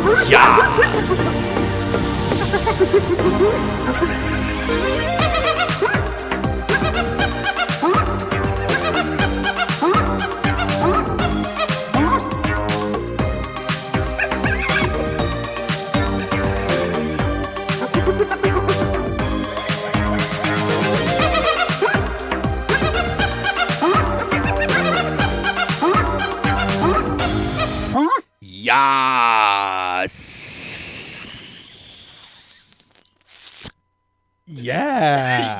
Yeah.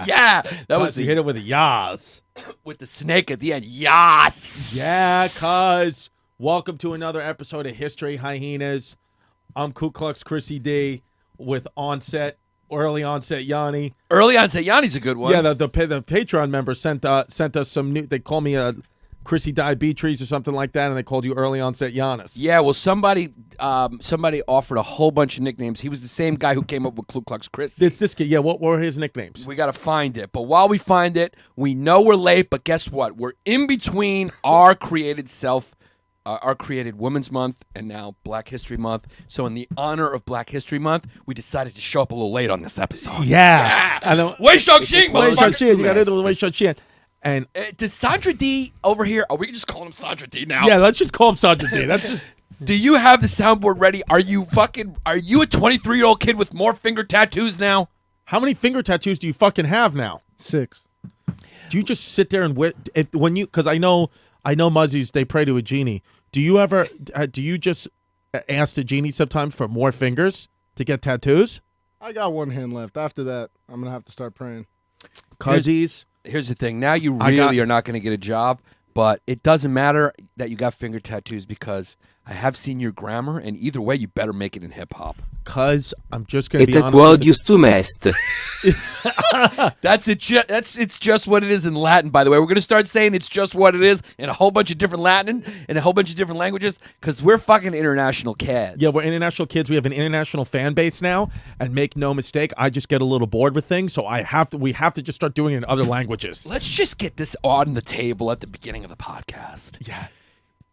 Yeah. That was you hit it with a yas. With the snake at the end. Yas. Yeah, cuz. Welcome to another episode of History Hyenas. I'm Ku Klux Chrissy D with early onset Yanni. Early onset Yanni's a good one. Yeah, the Patreon member sent us some new. They call me a Chrissy Diabetes or something like that, and they called you early onset Hyenas. Yeah, well, somebody offered a whole bunch of nicknames. He was the same guy who came up with Ku Klux Chrissy. It's this kid. Yeah, what were his nicknames? We got to find it. But while we find it, we know we're late, but guess what? We're in between our created Women's Month and now Black History Month. So in the honor of Black History Month, we decided to show up a little late on this episode. Yeah. Wei Shang-Xing, you got into the Wei Shang-Xing. And does Sandra D over here, are we just calling him Sandra D now? Yeah, let's just call him Sandra D. That's just... Do you have the soundboard ready? Are you a 23-year-old kid with more finger tattoos now? How many finger tattoos do you fucking have now? 6. Do you just sit there and because I know Muzzies, they pray to a genie. Do you just ask the genie sometimes for more fingers to get tattoos? I got one hand left. After that, I'm going to have to start praying. Cuzzies. Here's the thing. Now you really are not going to get a job, but it doesn't matter that you got finger tattoos because I have seen your grammar, and either way, you better make it in hip-hop. Cuz I'm just going to be honest. That's it. It's just what it is in Latin, by the way. We're going to start saying it's just what it is in a whole bunch of different Latin and a whole bunch of different languages because we're fucking international kids. Yeah, we're international kids. We have an international fan base now, and make no mistake, I just get a little bored with things, so we have to just start doing it in other languages. Let's just get this on the table at the beginning of the podcast. Yeah.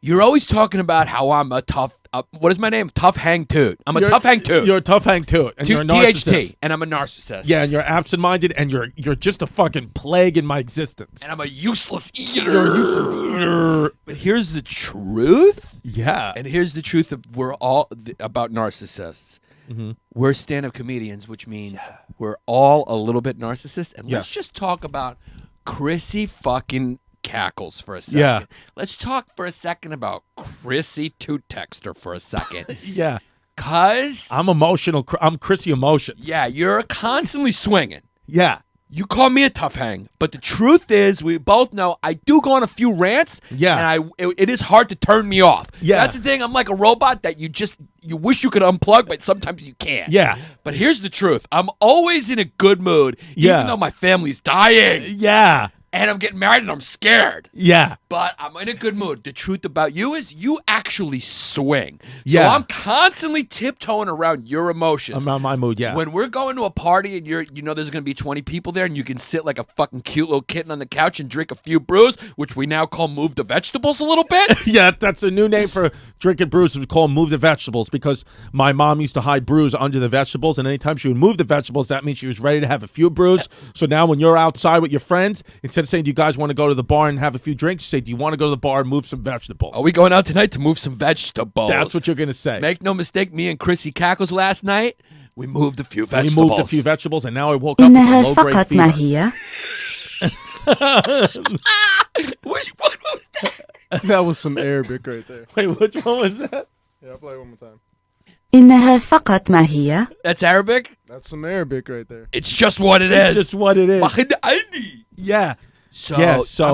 You're always talking about how I'm a tough, what is my name? Tough hang toot. You're a tough hang toot. You're a tough hang toot. And you're a narcissist. THT, and I'm a narcissist. Yeah, and you're absent-minded, and you're just a fucking plague in my existence. And I'm a useless eater. You're a useless eater. But here's the truth. Yeah. And here's the truth about narcissists. Mm-hmm. We're stand-up comedians, which means we're all a little bit narcissist. And let's just talk about Chrissy fucking cackles for a second. Yeah. Let's talk for a second about Chrissy Toot Texter for a second. Yeah. Cause I'm emotional. I'm Chrissy Emotions. Yeah, you're constantly swinging. Yeah. You call me a tough hang, but the truth is, we both know I do go on a few rants. Yeah. And it is hard to turn me off. Yeah. That's the thing. I'm like a robot that you wish you could unplug, but sometimes you can't. Yeah. But here's the truth. I'm always in a good mood, even though my family's dying. Yeah. And I'm getting married and I'm scared. Yeah. But I'm in a good mood. The truth about you is you actually swing. Yeah. So I'm constantly tiptoeing around your emotions. I'm on my mood, yeah. When we're going to a party and there's going to be 20 people there and you can sit like a fucking cute little kitten on the couch and drink a few brews, which we now call move the vegetables a little bit. Yeah, that's a new name for drinking brews. We call move the vegetables because my mom used to hide brews under the vegetables, and anytime she would move the vegetables, that means she was ready to have a few brews. So now when you're outside with your friends, instead of saying, do you guys want to go to the bar and have a few drinks, you say, do you want to go to the bar and move some vegetables? Are we going out tonight to move some vegetables? That's what you're going to say. Make no mistake, me and Chrissy cackles last night, we moved a few vegetables. And now I woke up with a low-grade fever. What was that? That was some Arabic right there. Wait, which one was that? Yeah, I'll play it one more time. إنها فقط ما هي. That's Arabic? That's some Arabic right there. It's just what it is. It's just what it is. Yeah. So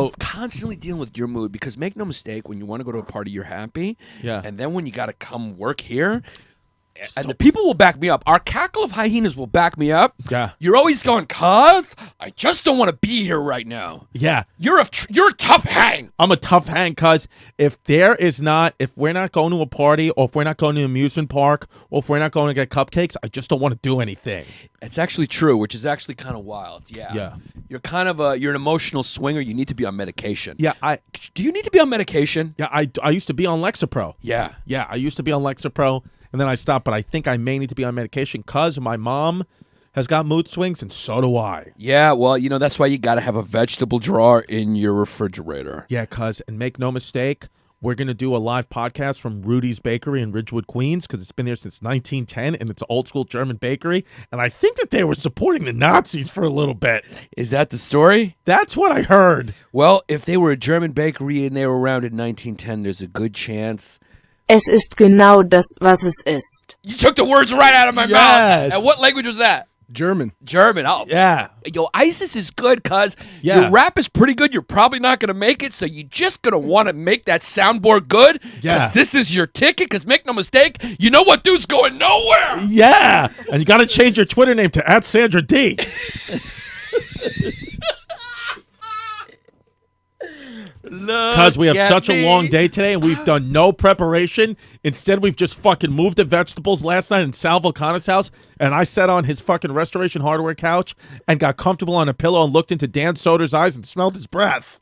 I'm constantly dealing with your mood because make no mistake, when you want to go to a party, you're happy. Yeah. And then when you got to come work here, and the people will back me up. Our cackle of hyenas will back me up. Yeah. You're always going, cuz I just don't want to be here right now. Yeah. You're a tough hang. I'm a tough hang because if we're not going to a party, or if we're not going to an amusement park, or if we're not going to get cupcakes, I just don't want to do anything. It's actually true, which is actually kind of wild. Yeah. Yeah. You're kind of you're an emotional swinger. You need to be on medication. Yeah. Do you need to be on medication? I used to be on Lexapro. Yeah. Yeah, I used to be on Lexapro, and then I stop. But I think I may need to be on medication because my mom has got mood swings, and so do I. Yeah, well, that's why you got to have a vegetable drawer in your refrigerator. Yeah, and make no mistake, we're going to do a live podcast from Rudy's Bakery in Ridgewood, Queens, because it's been there since 1910, and it's an old-school German bakery. And I think that they were supporting the Nazis for a little bit. Is that the story? That's what I heard. Well, if they were a German bakery and they were around in 1910, there's a good chance. Es ist genau das, was es ist. You took the words right out of my mouth. And what language was that? German. Oh, yeah. Yo, ISIS is good because Yeah. your rap is pretty good. You're probably not going to make it, so you're just going to want to make that soundboard good. Yeah. Because this is your ticket. Because make no mistake, you know what dude's going nowhere. Yeah. And you got to change your Twitter name to @SandraD. Because we have such a long day today and we've done no preparation. Instead, we've just fucking moved the vegetables last night in Sal Volcano's house, and I sat on his fucking Restoration Hardware couch and got comfortable on a pillow and looked into Dan Soder's eyes and smelled his breath.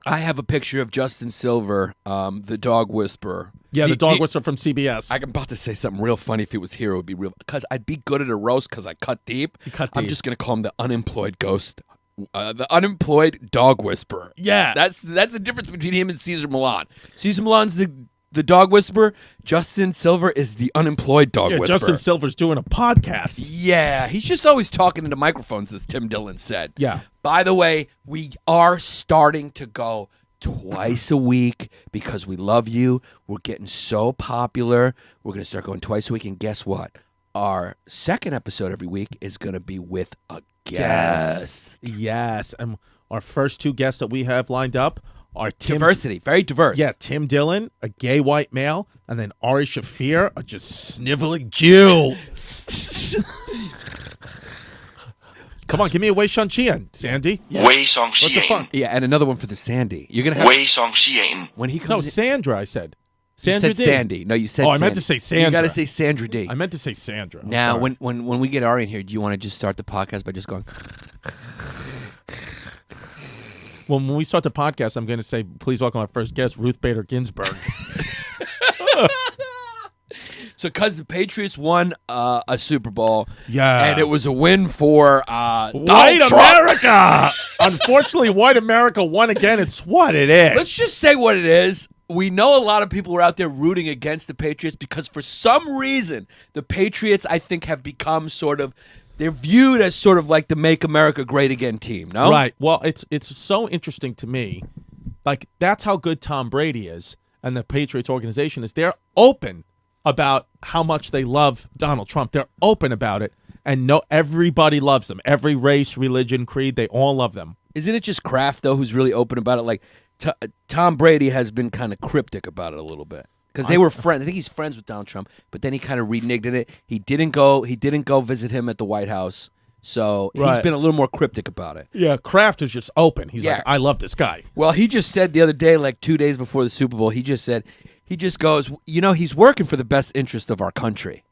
I have a picture of Justin Silver, the dog whisperer. Yeah, the dog whisperer from CBS. I'm about to say something real funny. If he was here, it would be real. Because I'd be good at a roast because I cut deep. I'm just going to call him the unemployed ghost. The unemployed dog whisperer. Yeah. That's the difference between him and Caesar Milan. Caesar Milan's the dog whisperer. Justin Silver is the unemployed dog whisperer. Justin Silver's doing a podcast. Yeah, he's just always talking into microphones, as Tim Dillon said. Yeah. By the way, we are starting to go twice a week because we love you. We're getting so popular. We're going to start going twice a week. And guess what? Our second episode every week is going to be with a guest. Yes. And our first two guests that we have lined up are Diversity. Very diverse. Yeah, Tim Dillon, a gay white male, and then Ari Shafir, a just sniveling Jew. Come on, give me a Wei Shang-Qian, Sandy. Wei What the fuck? Yeah, and another one for the Sandy. You're going to have... Wei Shang-Qian. When he comes No, in, Sandra, I said. you Sandra said D. Sandy. No, you said Oh, Sandy. I meant to say Sandra. You got to say Sandra D. I meant to say Sandra. I'm Now, sorry. when we get Ari in here, do you want to just start the podcast by just going... When we start the podcast, I'm going to say, please welcome our first guest, Ruth Bader Ginsburg. So, because the Patriots won a Super Bowl, Yeah. and it was a win for White Donald Trump. America! Unfortunately, white America won again. It's what it is. Let's just say what it is. We know a lot of people were out there rooting against the Patriots because for some reason, the Patriots, I think, have become sort of, they're viewed as sort of like the Make America Great Again team, no? Right. Well, it's so interesting to me. Like, that's how good Tom Brady is and the Patriots organization is. They're open about how much they love Donald Trump. They're open about it. And everybody loves them. Every race, religion, creed, they all love them. Isn't it just Kraft, though, who's really open about it? Like, Tom Brady has been kind of cryptic about it a little bit. Because they were friends. I think he's friends with Donald Trump, but then he kind of reneged it. He didn't go visit him at the White House. So he's Right. been a little more cryptic about it. Yeah, Kraft is just open. He's Yeah. like, I love this guy. Well, he just said the other day, like 2 days before the Super Bowl, he just goes, he's working for the best interest of our country.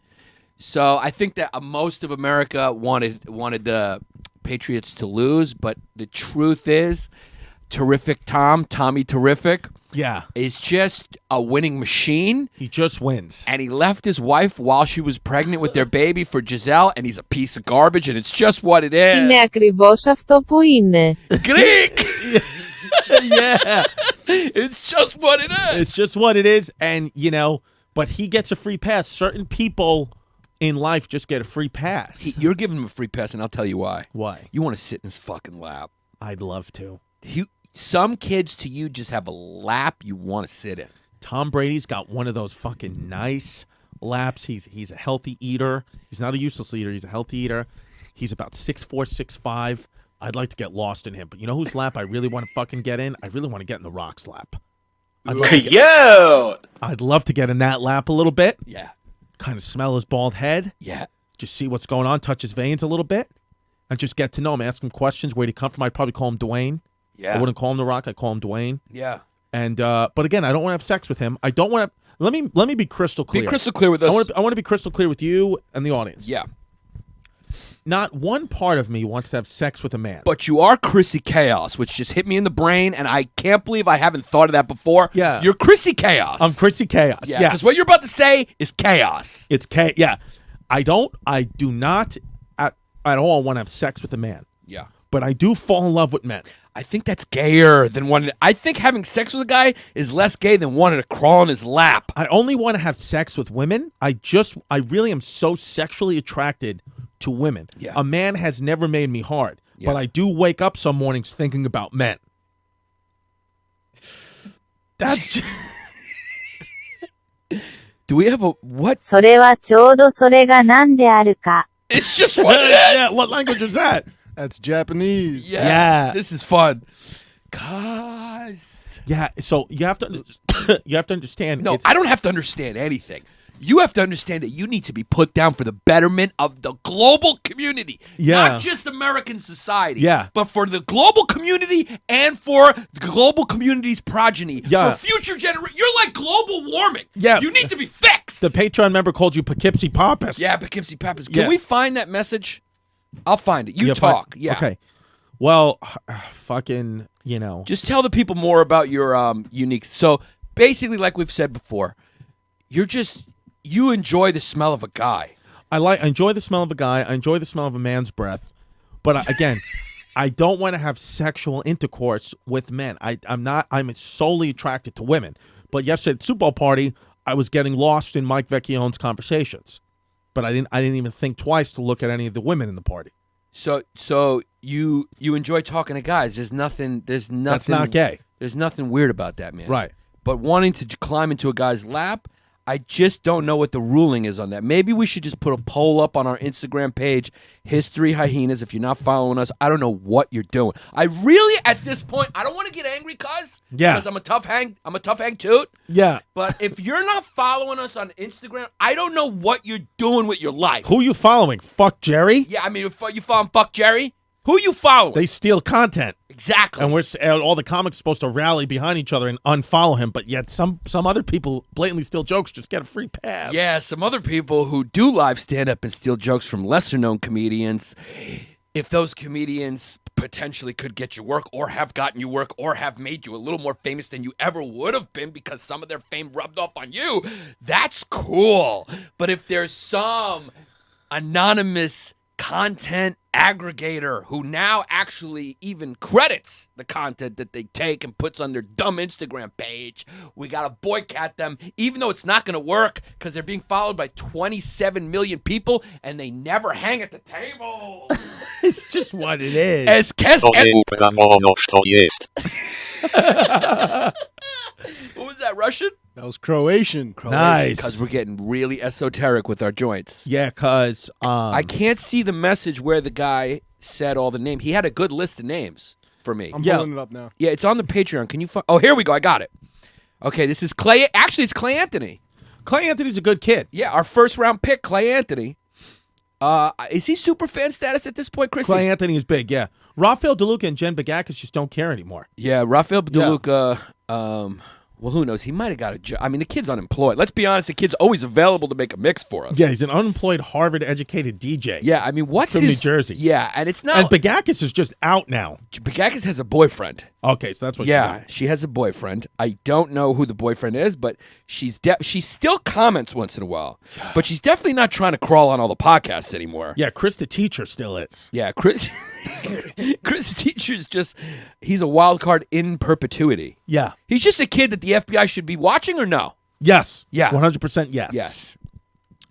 So I think that most of America wanted the Patriots to lose, but the truth is, Tommy Terrific, Yeah. is just a winning machine. He just wins. And he left his wife while she was pregnant with their baby for Giselle, and he's a piece of garbage, and it's just what it is. Είναι ακριβώς αυτό που είναι. Greek! Yeah. It's just what it is. It's just what it is. And, but he gets a free pass. Certain people in life just get a free pass. You're giving him a free pass, and I'll tell you why. Why? You want to sit in his fucking lap. I'd love to. Some kids to you just have a lap you want to sit in. Tom Brady's got one of those fucking nice laps. He's a healthy eater. He's not a useless eater. He's a healthy eater. He's about 6'4", 6'5". I'd like to get lost in him. But you know whose lap I really want to fucking get in? I really want to get in The Rock's lap. I'd love to get in that lap a little bit. Yeah. Kind of smell his bald head. Yeah. Just see what's going on. Touch his veins a little bit. And just get to know him. Ask him questions. Where'd he come from? I'd probably call him Dwayne. Yeah. I wouldn't call him The Rock. I'd call him Dwayne. Yeah. And but again, I don't want to have sex with him. I don't want to. Let me be crystal clear. Be crystal clear with us. I want to be crystal clear with you and the audience. Yeah. not one part of me wants to have sex with a man. But you are Chrissy Chaos, which just hit me in the brain, and I can't believe I haven't thought of that before. Yeah. You're Chrissy Chaos. I'm Chrissy Chaos. Yeah, Yeah. because what you're about to say is chaos. It's yeah. I do not at all want to have sex with a man. Yeah. But I do fall in love with men. I think that's gayer than wanting. I think having sex with a guy is less gay than wanting to crawl in his lap. I only want to have sex with women. I really am so sexually attracted to women. Yeah. A man has never made me hard, Yeah. but I do wake up some mornings thinking about men. That's Do we have a what? それはちょうどそれが何であるか。 It's just what it is. yeah. What language is that? That's Japanese. Yeah. This is fun. Guys. Yeah. So you have to understand. No, it's- I don't have to understand anything. You have to understand that you need to be put down for the betterment of the global community. Yeah. Not just American society. Yeah. But for the global community and for the global community's progeny. Yeah. For future generations. You're like global warming. Yeah. You need to be fixed. The Patreon member called you Poughkeepsie Pompous. Yeah, Poughkeepsie Pappas. Can Yeah. we find that message? I'll find it. You Yeah, talk. fine. Yeah. Okay. Well, fucking, Just tell the people more about your unique. So basically, like we've said before, you enjoy the smell of a guy. I enjoy the smell of a guy. I enjoy the smell of a man's breath. But again, I don't want to have sexual intercourse with men. I'm solely attracted to women. But yesterday at the Super Bowl party, I was getting lost in Mike Vecchione's conversations. But I didn't even think twice to look at any of the women in the party. So you enjoy talking to guys. There's nothing. That's not gay. There's nothing weird about that, man. Right. But wanting to climb into a guy's lap, I just don't know what the ruling is on that. Maybe we should just put a poll up on our Instagram page, History Hyenas. If you're not following us, I don't know what you're doing. I really, at this point, I don't want to get angry, cuz. Yeah. Because I'm a tough hang toot. Yeah. But if you're not following us on Instagram, I don't know what you're doing with your life. Who you following? Fuck Jerry? Yeah, I mean, if you following Fuck Jerry, who you following? They steal content. Exactly. And all the comics supposed to rally behind each other and unfollow him, but yet some other people blatantly steal jokes, just get a free pass. Yeah, some other people who do live stand-up and steal jokes from lesser-known comedians, if those comedians potentially could get you work or have gotten you work or have made you a little more famous than you ever would have been because some of their fame rubbed off on you, that's cool. But if there's some anonymous content aggregator who now actually even credits the content that they take and puts on their dumb Instagram page, we gotta boycott them, even though it's not gonna work because they're being followed by 27 million people and they never hang at the table. It's just what it is. As Kes, To uprawono, što jest. who was that, Russian? That was Croatian. Nice. Because we're getting really esoteric with our joints. Yeah, because I can't see the message where the guy said all the names. He had a good list of names for me. I'm Yeah. pulling it up now. Yeah, it's on the Patreon. Can you find? Oh, here we go. I got it. Okay, this is Clay. Actually, it's Clay Anthony. Clay Anthony's a good kid. Yeah, our first round pick, Clay Anthony. Is he super fan status at this point, Chrissy? Clay Anthony is big, yeah. Rafael DeLuca and Jen Bagakis just don't care anymore. Yeah, Rafael DeLuca. Well, who knows? He might have got a job. I mean, the kid's unemployed. Let's be honest. The kid's always available to make a mix for us. Yeah, he's an unemployed Harvard-educated DJ. Yeah, I mean, what's From his... New Jersey. Yeah, and it's not... And Bagakis is just out now. Bagakis has a boyfriend. Okay, so that's what Yeah, she's she has a boyfriend. I don't know who the boyfriend is, but she still comments once in a while. But she's definitely not trying to crawl on all the podcasts anymore. Yeah, Chris the teacher still is. Yeah, Chris the teacher's he's a wild card in perpetuity. Yeah. He's just a kid that the FBI should be watching or no? Yes. Yeah. 100% yes. Yes.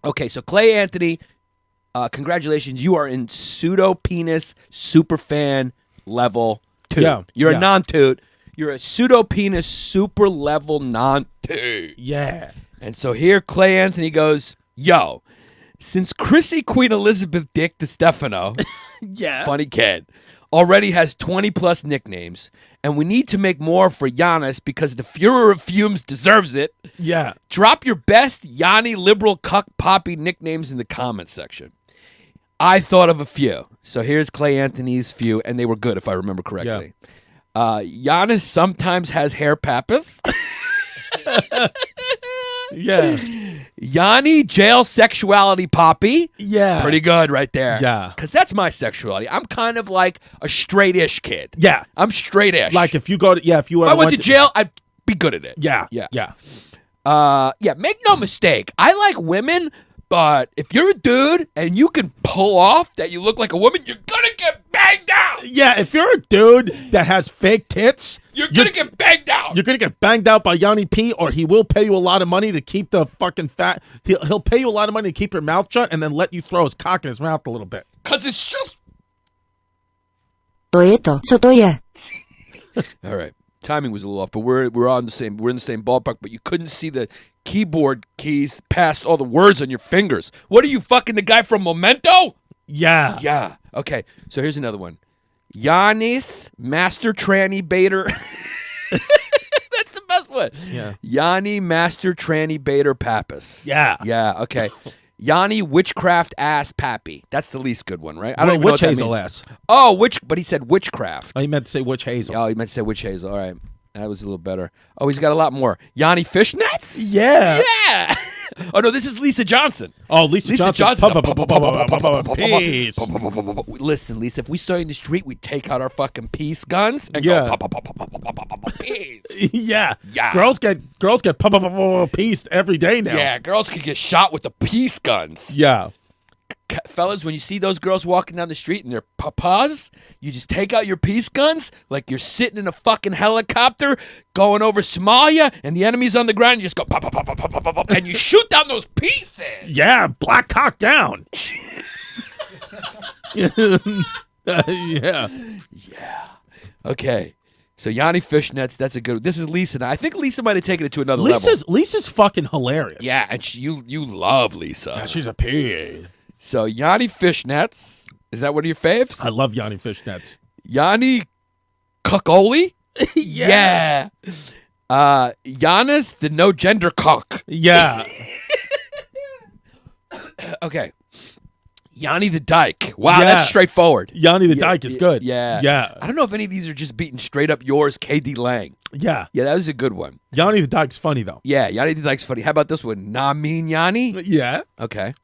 Okay, so Clay Anthony, congratulations. You are in pseudo-penis superfan level 2. Yeah, You're yeah. a non-toot. You're a pseudo-penis super level non-toot. Yeah. And so here Clay Anthony goes, yo, since Chrissy Queen Elizabeth Dick DeStefano, Yeah. funny kid, already has 20 plus nicknames, and we need to make more for Hyenas because the Fuhrer of Fumes deserves it. Yeah. Drop your best Yanni liberal cuck poppy nicknames in the comments section. I thought of a few. So here's Clay Anthony's few, and they were good if I remember correctly. Giannis sometimes has hair pappus. Yeah. Yanni jail sexuality poppy. Yeah. Pretty good right there. Yeah. Because that's my sexuality. I'm kind of like a straight-ish kid. Yeah. I'm straight-ish. Like if you go to, if you if ever I went to jail, I'd be good at it. Yeah. Yeah. Yeah. Make no mistake. I like women, but if you're a dude and you can pull off that you look like a woman, you're gonna get banged out. Yeah, if you're a dude that has fake tits, You're gonna get banged out. you're gonna get banged out by Yanni P, or he will pay you a lot of money to keep the fucking fat. He'll pay you a lot of money to keep your mouth shut, and then let you throw his cock in his mouth a little bit. Cause it's just. 外へと外へ All right, timing was a little off, but we're in the same ballpark. But you couldn't see the keyboard keys past all the words on your fingers. What are you, fucking the guy from Memento? Yeah. Yeah. Okay. So here's another one. Giannis Master Tranny Baiter. That's the best one. Yeah. Yanni Master Tranny Baiter Pappas. Yeah. Yeah. Okay. Yanni Witchcraft Ass Pappy. That's the least good one, right? I don't even know Witch what that hazel means. ass. Oh, but he said witchcraft. Oh, he meant to say witch hazel. Oh, he meant to say witch hazel. All right. That was a little better. Oh, he's got a lot more. Yanni Fishnets? Yeah. Yeah. Oh, no, this is Lisa Johnson. Oh, Lisa Johnson. Peace. Listen, Lisa, if we saw you in the street, we'd take out our fucking peace guns and Yeah. go peace. Yeah. Yeah. Girls get pieced every day now. Yeah, girls could get shot with the peace guns. Yeah. Fellas, when you see those girls walking down the street and they're papas, you just take out your peace guns like you're sitting in a fucking helicopter going over Somalia and the enemy's on the ground. You just go pop, pop, pop, pop, pop, pop, pop, and you shoot down those pieces. Yeah. Black cock down. Yeah. Okay. So Yanni Fishnets, that's a good. This is Lisa. Now, I think Lisa might have taken it to another level. Lisa's fucking hilarious. Yeah, and you love Lisa. Yeah, she's a pig. So Yanni Fishnets, is that one of your faves? I love Yanni Fishnets. Yanni Cuckoli? Yeah. Giannis the no gender cock. Yeah. Okay. Yanni the Dyke. Wow, Yeah. that's straightforward. Yanni the Dyke is good. Yeah. Yeah. I don't know if any of these are just beating straight up yours, KD Lang. Yeah. Yeah, that was a good one. Yanni the Dyke's funny though. Yeah, Yanni the Dyke's funny. How about this one? Nah mean Yanni? Yeah. Okay.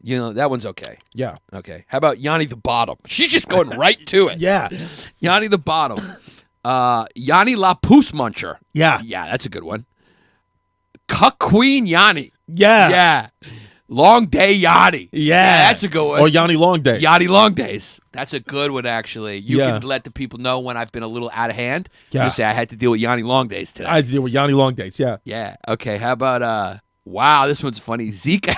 You know, that one's okay. Yeah. Okay. How about Yanni the Bottom? She's just going right to it. Yeah. Yanni the Bottom. Yanni La Poose Muncher. Yeah. Yeah, that's a good one. Cuck Queen Yanni. Yeah. Yeah. Long Day Yanni. Yeah. That's a good one. Or Yanni Long Day. Yanni Long Days. That's a good one, actually. You Yeah. can let the people know when I've been a little out of hand. Yeah. You say I had to deal with Yanni Long Days today. I deal with Yanni Long Days. Yeah. Yeah. Okay. How about wow, this one's funny. Zika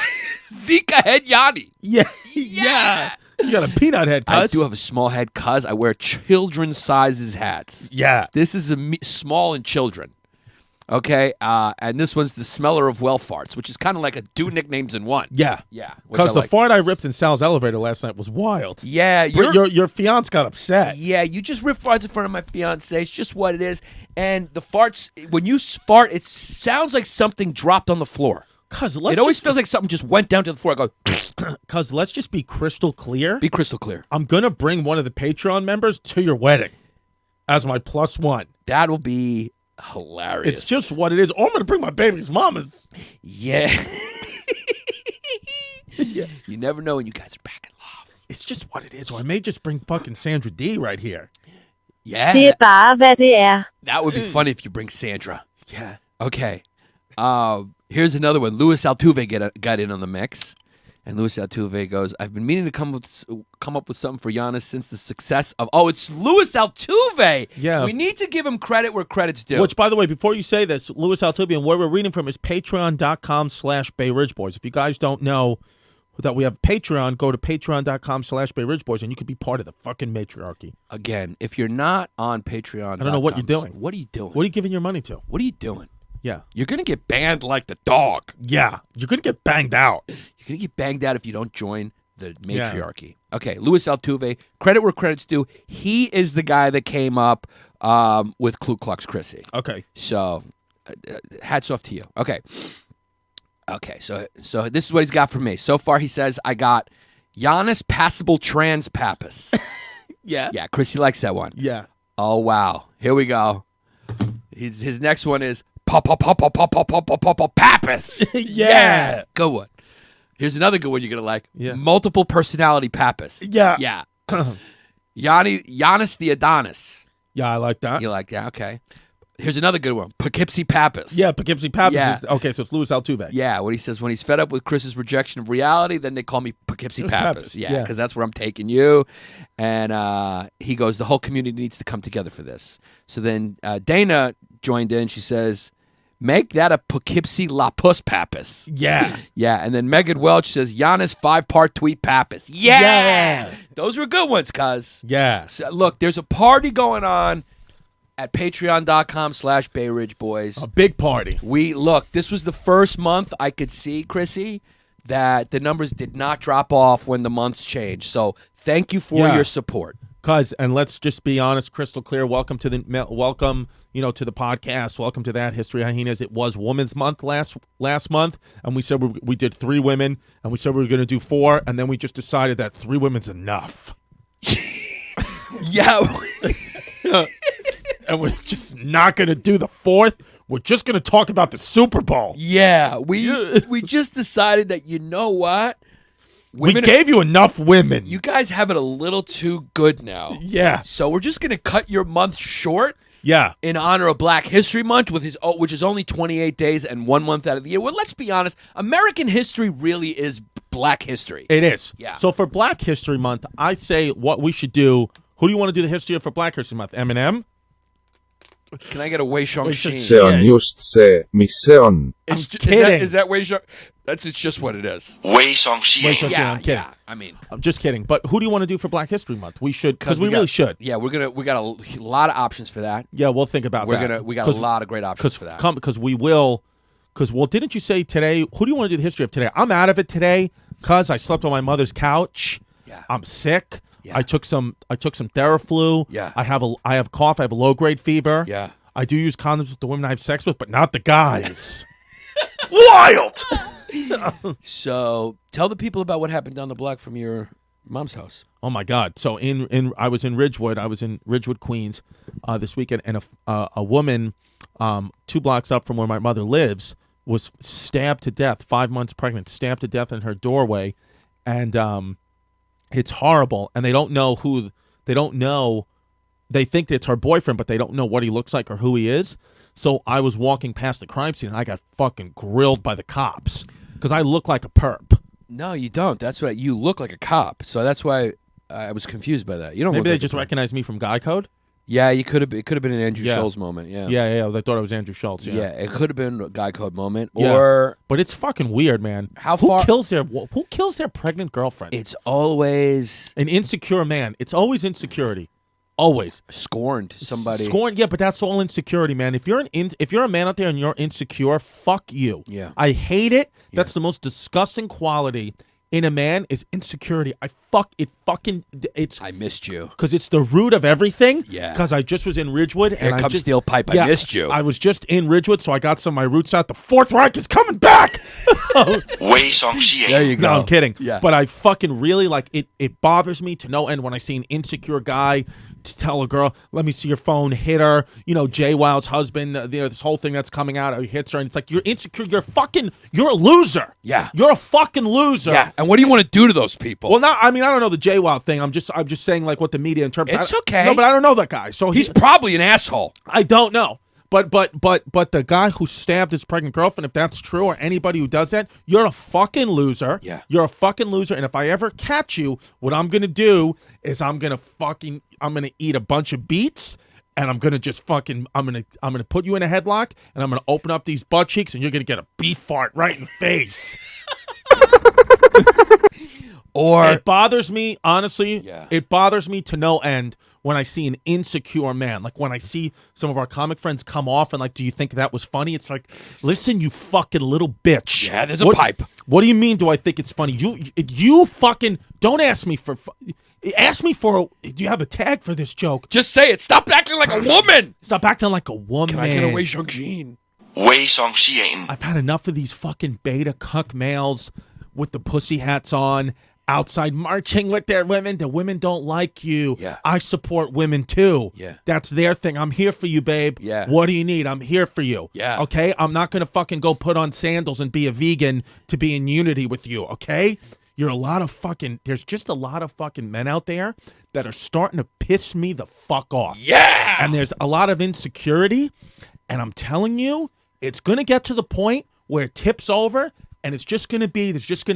Head Yanni. Yeah. Yeah. You got a peanut head, I cuz. do have a small head cuz I wear children's sizes hats. Yeah. This is small in children. Okay. And this one's the smeller of well farts, which is kind of like a two nicknames in one. Yeah. Yeah. which I Because the like. fart I ripped in Sal's elevator last night was wild. Yeah. But your fiance got upset. Yeah, you just rip farts in front of my fiance. It's just what it is. And the farts, when you fart, it sounds like something dropped on the floor. Cuz It always feels like something just went down to the floor. I go, Cuz let's just be crystal clear. be crystal clear. I'm going to bring one of the Patreon members to your wedding as my +1. That will be hilarious. It's just what it is. Or I'm going to bring my baby's mamas. Yeah. Yeah. You never know when you guys are back in love. It's just what it is. Or I may just bring fucking Sandra D right here. Yeah. Det er bare, hvad det er. That would be funny if you bring Sandra. Yeah. Okay. Here's another one. Louis Altuve got in on the mix. And Louis Altuve goes, I've been meaning to come up with something for Giannis since the success of... Oh, it's Louis Altuve! Yeah. We need to give him credit where credit's due. Which, by the way, before you say this, Louis Altuve, and where we're reading from is patreon.com/Bay Ridge Boys. If you guys don't know that we have Patreon, go to patreon.com/Bay Ridge Boys, and you can be part of the fucking matriarchy. Again, if you're not on Patreon... I don't know what you're doing. What are you doing? What are you giving your money to? What are you doing? Yeah. You're going to get banned like the dog. Yeah. You're going to get banged out. You're going to get banged out if you don't join the matriarchy. Okay, Louis Altuve, credit where credit's due. He is the guy that came up with Ku Klux Chrissy. Okay. So, hats off to you. Okay. Okay, so this is what he's got for me. So far, he says, I got Giannis Passable Trans Pappas. Yeah. Yeah, Chrissy likes that one. Yeah. Oh, wow. Here we go. His next one is Pappas. Yeah. Good one. Here's another good one you're going to like. Yeah. Multiple personality Pappas. Yeah. Yeah. Giannis the Adonis. Yeah, I like that. You like that? Okay. Here's another good one. Poughkeepsie Pappas. Yeah, Poughkeepsie Pappas. Yeah. Okay, so it's Louis Altuve. Yeah, what he says, when he's fed up with Chris's rejection of reality, then they call me Poughkeepsie Pappas. Pappas, Yeah, yeah. because that's where I'm taking you. And he goes, the whole community needs to come together for this. So then Dana joined in. She says, make that a Poughkeepsie La Puss Pappas. Yeah. Yeah, and then Megan Welch says, Giannis 5-part tweet Pappas. Yeah! Yeah. Those were good ones, cuz. Yeah. So, look, there's a party going on at patreon.com/Bay Ridge Boys. A big party. This was the first month I could see, Chrissy, that the numbers did not drop off when the months changed. So thank you for your support. And let's just be honest, crystal clear. Welcome to the to the podcast. Welcome to that History Hyenas. It was Women's Month last month, and we said we did 3 women, and we said we were going to do 4, and then we just decided that 3 women's enough. Yeah. And we're just not going to do the 4th. We're just going to talk about the Super Bowl. Yeah. We just decided that, you know what? We gave you enough women. You guys have it a little too good now. Yeah. So we're just going to cut your month short. Yeah. In honor of Black History Month, which is only 28 days and 1 month out of the year. Well, let's be honest. American history really is Black history. It is. Yeah. So for Black History Month, I say what we should do. Who do you want to do the history of for Black History Month? Eminem? Can I get a Wei Shang-Xin? Se on just se, missä on. kidding. Is that Wei Shang? It's just what it is. Wei Shang-Xi. I'm kidding. I mean, I'm just kidding. But who do you want to do for Black History Month? We should, because we really should. Yeah, we got a lot of options for that. Yeah, we'll think about that. We got a lot of great options for that. Because didn't you say today, who do you want to do the history of today? I'm out of it today because I slept on my mother's couch. Yeah. I'm sick. Yeah. I took some Theraflu. Yeah. I have cough. I have a low grade fever. Yeah. I do use condoms with the women I have sex with, but not the guys. Wild! So tell the people about what happened down the block from your mom's house. Oh my God! So I was in Ridgewood, Queens, this weekend, and a woman, 2 blocks up from where my mother lives, was stabbed to death, 5 months pregnant, stabbed to death in her doorway, and it's horrible. And they don't know who. They think it's her boyfriend, but they don't know what he looks like or who he is. So I was walking past the crime scene, and I got fucking grilled by the cops because I look like a perp. No, you don't. That's right. You look like a cop. So that's why I was confused by that. You don't. Maybe look they like just recognized me from Guy Code. Yeah, you could have. It could have been an Andrew Yeah. Schultz moment. Yeah. Yeah. They thought I was Andrew Schultz. Yeah, it could have been a Guy Code moment, Yeah. or But it's fucking weird, man. Who Who kills their pregnant girlfriend? it's always An insecure man. It's always insecurity. Always. scorned somebody. Scorn, yeah, but that's all insecurity, man. If you're a man out there and you're insecure, fuck you. Yeah. I hate it. That's the most disgusting quality in a man is insecurity. It's I missed you. because it's the root of everything. Yeah. Because I just was in Ridgewood Here and comes Steel Pipe. I missed you. I was just in Ridgewood, so I got some of my roots out. The Fourth Reich is coming back. Wei Shang-Xi. There you go. No, I'm kidding. Yeah. But I fucking really like it. It bothers me to no end when I see an insecure guy to tell a girl, "Let me see your phone," hit her. Jay Wilde's husband. This whole thing that's coming out, he hits her, and it's like you're insecure. You're a loser. Yeah. You're a fucking loser. Yeah. And what do you want to do to those people? Well, I don't know the Jay Wilde thing. I'm just saying like what the media interprets. It's okay. No, but I don't know that guy. So He's probably an asshole. I don't know. But the guy who stabbed his pregnant girlfriend, if that's true, or anybody who does that, you're a fucking loser. Yeah. You're a fucking loser. And if I ever catch you, what I'm gonna do is I'm gonna eat a bunch of beets, and I'm gonna put you in a headlock, and I'm gonna open up these butt cheeks, and you're gonna get a beef fart right in the face. Or It bothers me, honestly. Yeah. It bothers me to no end when I see an insecure man. Like when I see some of our comic friends come off and like, do you think that was funny? It's like, listen, you fucking little bitch. Yeah, there's a pipe. What do you mean? Do I think it's funny? You fucking don't ask me for. Ask me for. Do you have a tag for this joke? just say it. Stop acting like a woman. Stop acting like a woman. Can I get a Wei Shang-Xin? Wei Shang-Xi. I've had enough of these fucking beta cuck males with the pussy hats on outside marching with their women. The women don't like you. Yeah. I support women too. Yeah. That's their thing. I'm here for you, babe. Yeah. What do you need? I'm here for you. Yeah. Okay? I'm not going to fucking go put on sandals and be a vegan to be in unity with you, okay? There's just a lot of fucking men out there that are starting to piss me the fuck off. Yeah. And there's a lot of insecurity. And I'm telling you, it's going to get to the point where it tips over and there's just going to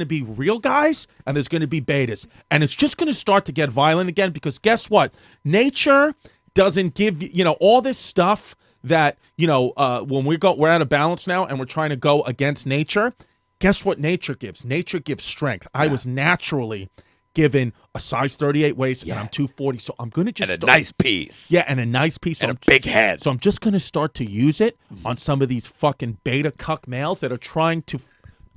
be real guys and there's going to be betas. And it's just going to start to get violent again because guess what? Nature doesn't give, all this stuff that, when we're out of balance now and we're trying to go against nature, guess what nature gives? Nature gives strength. I was naturally given a size 38 waist and I'm 240. So I'm going to just And a nice piece. Yeah, and a nice piece. And a big head. So I'm just going to start to use it on some of these fucking beta cuck males that are trying to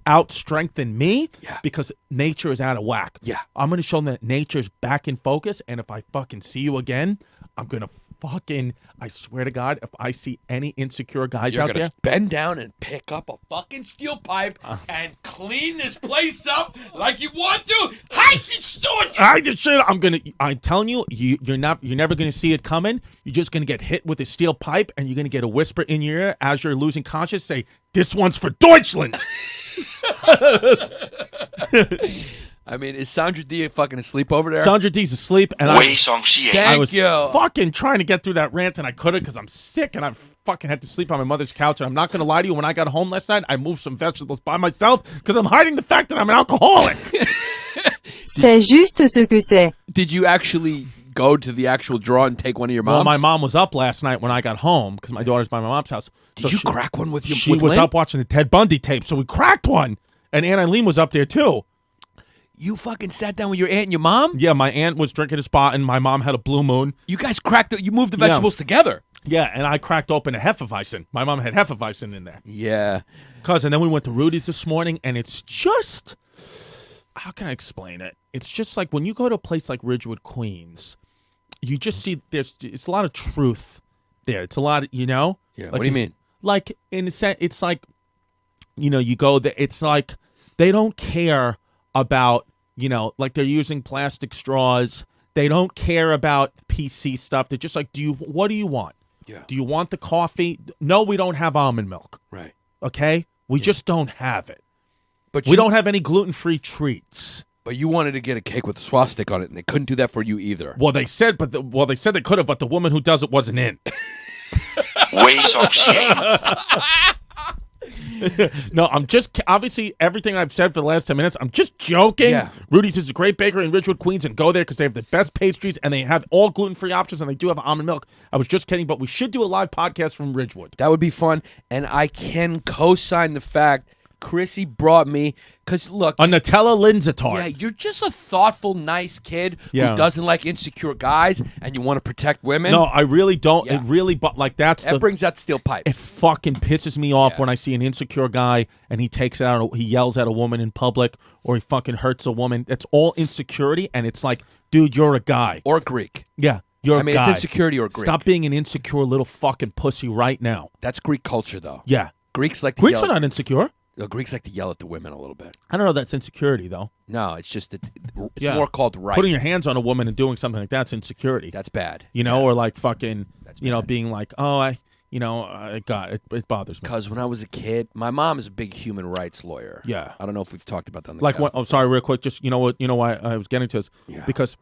out-strengthen me because nature is out of whack. Yeah. I'm going to show them that nature's back in focus, and if I fucking see you again, I'm going to I swear to God, if I see any insecure guys You're out gonna there. bend down and pick up a fucking steel pipe and clean this place up like you want to. I'm telling you, you're never gonna see it coming. You're just gonna get hit with a steel pipe, and you're gonna get a whisper in your ear as you're losing conscious. Say, "This one's for Deutschland." I mean, is Sandra D fucking asleep over there? Sandra D's asleep, and Wei Song Xie. I was you. fucking trying to get through that rant, and I couldn't because I'm sick, and I fucking had to sleep on my mother's couch. And I'm not gonna lie to you, when I got home last night, I moved some vegetables by myself because I'm hiding the fact that I'm an alcoholic. C'est juste ce que c'est. Did you actually go to the actual drawer and take one of your moms? Well, my mom was up last night when I got home because my daughter's by my mom's house. Did you crack one with your? She with was Lynn? up watching the Ted Bundy tape, so we cracked one. And Aunt Eileen was up there too. You fucking sat down with your aunt and your mom? Yeah, my aunt was drinking a spot, and my mom had a blue moon. You guys cracked it. You moved the vegetables together. Yeah, and I cracked open a Hefeweizen. My mom had Hefeweizen in there. Yeah. And then we went to Rudy's this morning, and it's just, how can I explain it? It's just like when you go to a place like Ridgewood, Queens, you just see it's a lot of truth there. It's a lot of, Yeah. Like What do you mean? Like, in a sense, it's like, you go there, it's like they don't care about, like they're using plastic straws. They don't care about PC stuff. They're just like, what do you want? Yeah. Do you want the coffee? No, we don't have almond milk. Right. Okay? We just don't have it. But We don't have any gluten-free treats. But you wanted to get a cake with a swastika on it, and they couldn't do that for you either. Well, they said they could have, but the woman who does it wasn't in. Wei Song Xie. No, I'm just, obviously, everything I've said for the last 10 minutes, I'm just joking. Yeah. Rudy's is a great bakery in Ridgewood, Queens, and go there because they have the best pastries, and they have all gluten-free options, and they do have almond milk. I was just kidding, but we should do a live podcast from Ridgewood. That would be fun, and I can co-sign the fact Chrissy brought me, because look, A Nutella Linzer tart. yeah, you're just a thoughtful, nice kid Yeah. who doesn't like insecure guys, and you want to protect women. No, I really don't. Yeah. It really, but like that's that brings that steel pipe. It fucking pisses me off Yeah. when I see an insecure guy and he takes it out, he yells at a woman in public, or he fucking hurts a woman. That's all insecurity, and it's like, dude, you're a guy. Or Greek. Yeah, you're a I mean, guy. it's insecurity or Greek. Stop being an insecure little fucking pussy right now. That's Greek culture, though. Yeah. Greeks like to Greeks yell. are not insecure. Greeks like to yell at the women a little bit. I don't know. That's insecurity, though. No, it's just it's Yeah. more called right. Putting your hands on a woman and doing something like that's insecurity. That's bad. Or like fucking, That's being like, oh, God, it bothers me. Because when I was a kid, my mom is a big human rights lawyer. Yeah. I don't know if we've talked about that on the Like, cast what? Oh, sorry, real quick. Just, why I was getting to this? Yeah. Because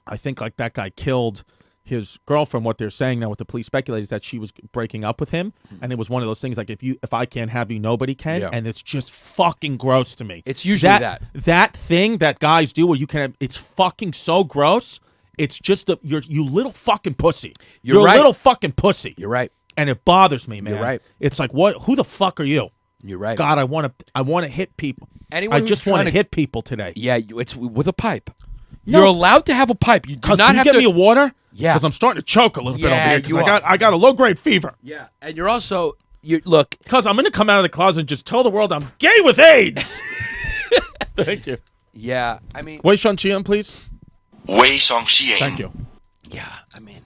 I think like that guy killed his girlfriend. What they're saying now, what the police speculate is that she was breaking up with him, and it was one of those things like if I can't have you, nobody can, Yeah. and it's just fucking gross to me. It's usually that thing that guys do where you can have, it's fucking so gross. It's just you little fucking pussy. You're right. a little fucking pussy. You're right. And it bothers me, man. You're right. It's like, what? Who the fuck are you? You're right. God, I want to hit people. Anyone I who's just want trying to to- hit people today. Yeah, it's with a pipe. No. You're allowed to have a pipe. You do Cuz not can you have get to. me a water? Yeah. Because I'm starting to choke a little bit over Yeah, here. Because you are. I got a low grade fever. Yeah, and you're also look. Because I'm going to come out of the closet and just tell the world I'm gay with AIDS. Thank you. Yeah, I mean, Wei Shan Qian, please. Wei Song Xie. Thank you. yeah, I mean,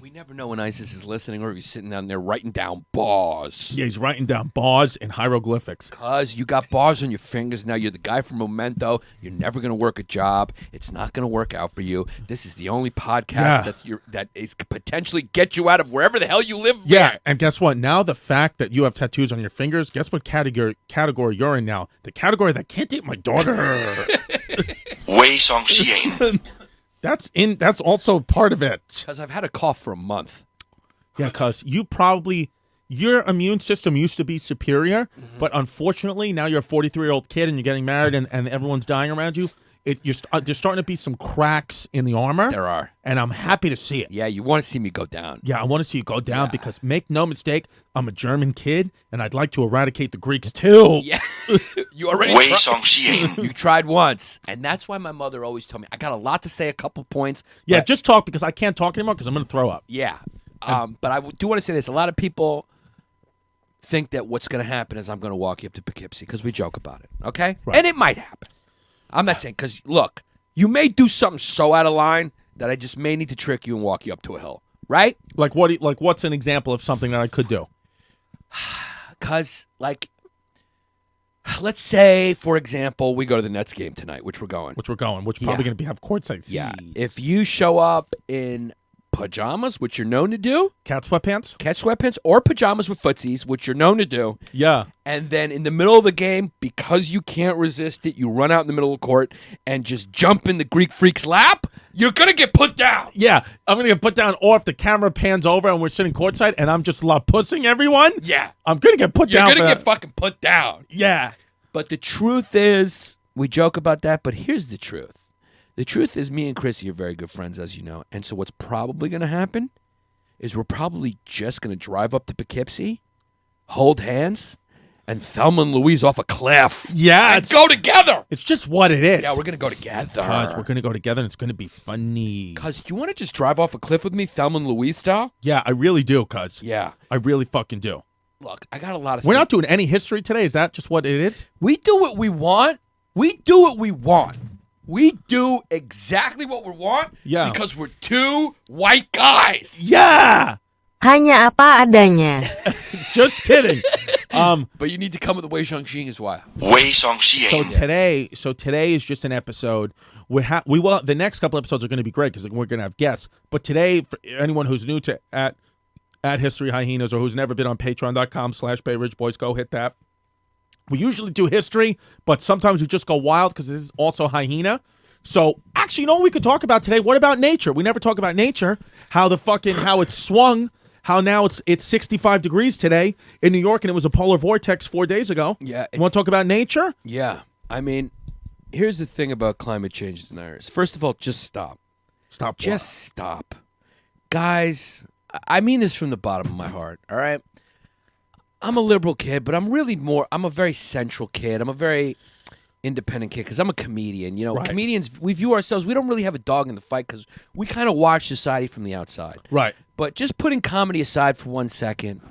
We never know when Isis is listening or if he's sitting down there writing down bars. Yeah, he's writing down bars and hieroglyphics. Because you got bars on your fingers now. You're the guy from Memento. You're never going to work a job. It's not going to work out for you. This is the only podcast that is potentially get you out of wherever the hell you live. Yeah, and guess what? Now the fact that you have tattoos on your fingers, guess what category you're in now? The category that can't date my daughter. 猥瑣型 That's also part of it. Because I've had a cough for a month. Yeah, because your immune system used to be superior, but unfortunately now you're a 43-year-old kid and you're getting married and everyone's dying around you. There's starting to be some cracks in the armor. There are. And I'm happy to see it. Yeah, you want to see me go down. Yeah, I want to see you go down because make no mistake, I'm a German kid and I'd like to eradicate the Greeks too. Yeah. You already 猥瑣型 You tried once. And that's why my mother always told me, I got a lot to say, a couple points. Yeah, but- just talk because I can't talk anymore because I'm going to throw up. Yeah. But I do want to say this. A lot of people think that what's going to happen is I'm going to walk you up to Poughkeepsie because we joke about it, okay? Right. And it might happen. I'm not saying, because, look, you may do something so out of line that I just may need to trick you and walk you up to a hill, right? Like what's an example of something that I could do? Because, let's say, for example, we go to the Nets game tonight, which we're going. Which probably going to have courtside seats. Yeah. If you show up in pajamas, which you're known to do, Cat sweatpants? cat sweatpants, or pajamas with footsies, which you're known to do, Yeah. and then in the middle of the game, because you can't resist it, you run out in the middle of the court and just jump in the Greek freak's lap, you're going to get put down. Yeah, I'm going to get put down, or if the camera pans over and we're sitting courtside and I'm just pussing everyone, Yeah. I'm going to get put You're down. going to for get that. fucking put down. Yeah. But the truth is, we joke about that, but here's the truth. The truth is me and Chrissy are very good friends, as you know. And so what's probably going to happen is we're probably just going to drive up to Poughkeepsie, hold hands, and Thelma and Louise off a cliff. Yeah. And go together. It's just what it is. Yeah, we're going to go together. Guys, we're going to go together and it's going to be funny. Cuz, you want to just drive off a cliff with me, Thelma and Louise style? Yeah, I really do, cuz. Yeah. I really fucking do. Look, I got a lot of We're not doing any history today. Is that just what it is? We do what we want. We do what we want. We do exactly what we want Yeah. because we're two white guys. Yeah. Hanya apa adanya. Just kidding. But you need to come with the Wei Xiangxing as well. 猥琐型 So today is just an episode. We will the next couple episodes are going to be great because we're going to have guests. But today, for anyone who's new to at History Hyenas or who's never been on Patreon.com/Bay Ridge Boys, go hit that. We usually do history, but sometimes we just go wild because this is also hyena. So actually, you know what we could talk about today? What about nature? We never talk about nature. How it's swung. How now it's 65 degrees today in New York, and it was a polar vortex 4 days ago. Yeah, You want to talk about nature? Yeah. I mean, here's the thing about climate change deniers. First of all, just stop. Stop. Just stop. Guys, I mean this from the bottom of my heart, all right? I'm a liberal kid, but I'm a very central kid. I'm a very independent kid because I'm a comedian. You know, Right. comedians, we view ourselves, we don't really have a dog in the fight because we kind of watch society from the outside. Right. But just putting comedy aside for 1 second,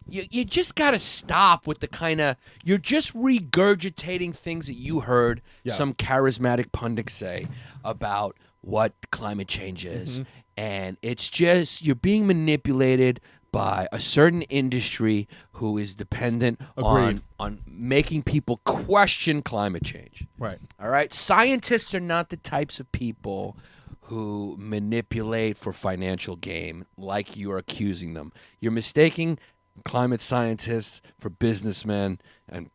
you just got to stop with the kind of, you're just regurgitating things that you heard some charismatic pundit say about what climate change is. And it's just, you're being manipulated by a certain industry who is dependent Agreed. on making people question climate change. Right. All right? Scientists are not the types of people who manipulate for financial gain like you're accusing them. You're mistaking climate scientists for businessmen and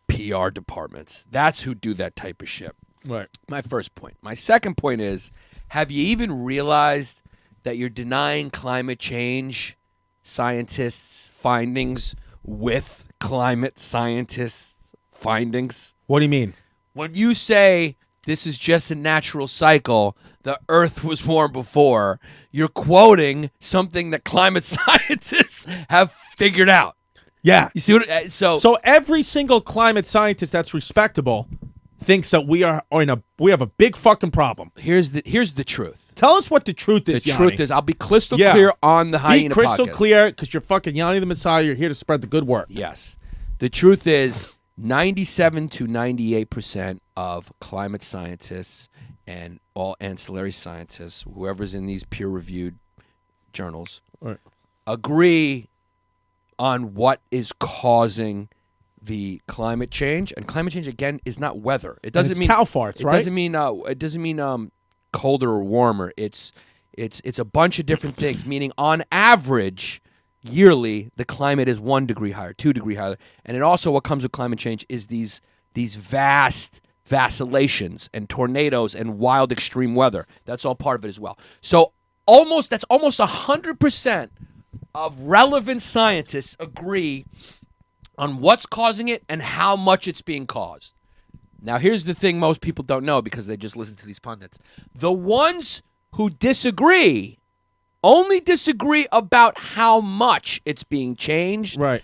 PR departments. That's who do that type of shit. Right. My first point. My second point is, have you even realized that you're denying climate change scientists' findings with climate scientists' findings? What do you mean? When you say this is just a natural cycle, the Earth was warm before, you're quoting something that climate scientists have figured out. Yeah. You see what? So every single climate scientist that's respectable thinks that we have a big fucking problem. here's the truth. Tell us what the truth The is, Yanni. truth is, I'll be crystal Yeah. clear on the Be Hyena crystal podcast. clear because you're fucking Yanni the Messiah. You're here to spread the good word. Yes. The truth is 97 to 98% of climate scientists and all ancillary scientists, whoever's in these peer-reviewed journals Right. agree on what is causing the climate change. And climate change, again, is not weather. It doesn't it's mean cow farts, it right? doesn't mean colder or warmer. It's a bunch of different things. Meaning, on average, yearly, the climate is 1 degree higher, 2 degree higher, and it also what comes with climate change is these vast vacillations and tornadoes and wild extreme weather. That's all part of it as well. So that's almost 100% of relevant scientists agree on what's causing it and how much it's being caused. Now, here's the thing most people don't know because they just listen to these pundits. The ones who disagree only disagree about how much it's being changed Right.